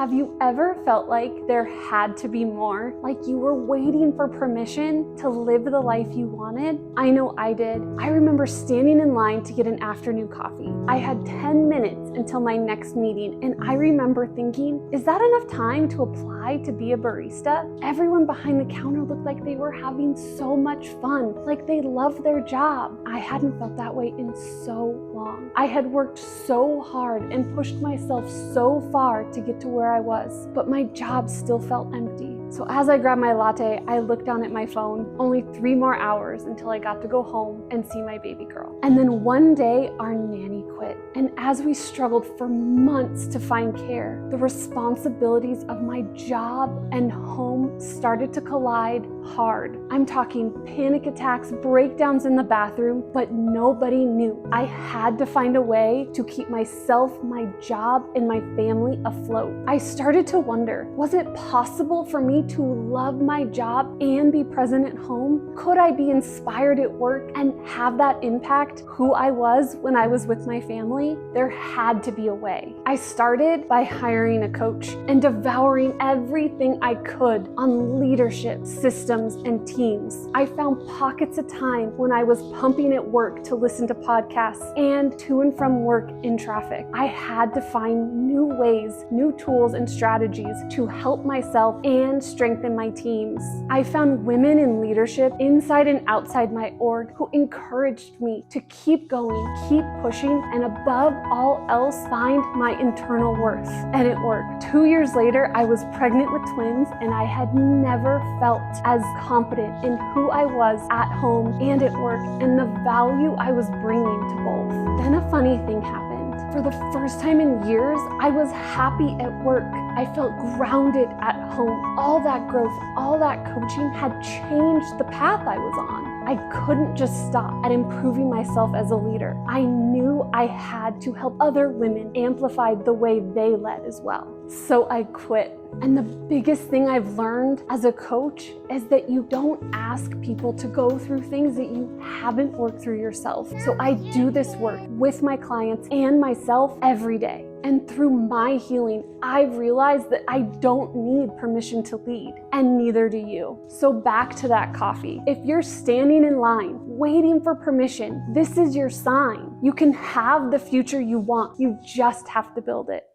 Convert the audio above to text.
Have you ever felt like there had to be more? Like you were waiting for permission to live the life you wanted? I know I did. I remember standing in line to get an afternoon coffee. I had 10 minutes until my next meeting, and I remember thinking, is that enough time to apply to be a barista? Everyone behind the counter looked like they were having so much fun, like they loved their job. I hadn't felt that way in so long. I had worked so hard and pushed myself so far to get to where I was, but my job still felt empty. So as I grabbed my latte, I looked down at my phone. Only 3 more hours until I got to go home and see my baby girl. And then one day, our nanny quit. And as we struggled for months to find care, the responsibilities of my job and home started to collide hard. I'm talking panic attacks, breakdowns in the bathroom, but nobody knew. I had to find a way to keep myself, my job, and my family afloat. I started to wonder, was it possible for me to love my job and be present at home? Could I be inspired at work and have that impact who I was when I was with my family? There had to be a way. I started by hiring a coach and devouring everything I could on leadership, systems, and teams. I found pockets of time when I was pumping at work to listen to podcasts and to and from work in traffic. I had to find new ways, new tools, and strategies to help myself and strengthen my teams. I found women in leadership inside and outside my org who encouraged me to keep going, keep pushing, and above all else, find my internal worth. And it worked. 2 years later, I was pregnant with twins, and I had never felt as confident in who I was at home and at work and the value I was bringing to both. Then a funny thing happened. For the first time in years, I was happy at work. I felt grounded at home. All that growth, all that coaching had changed the path I was on. I couldn't just stop at improving myself as a leader. I knew I had to help other women amplify the way they led as well. So I quit. And the biggest thing I've learned as a coach is that you don't ask people to go through things that you haven't worked through yourself. So I do this work with my clients and myself every day. And through my healing, I've realized that I don't need permission to lead, and neither do you. So back to that coffee. If you're standing in line, waiting for permission, this is your sign. You can have the future you want. You just have to build it.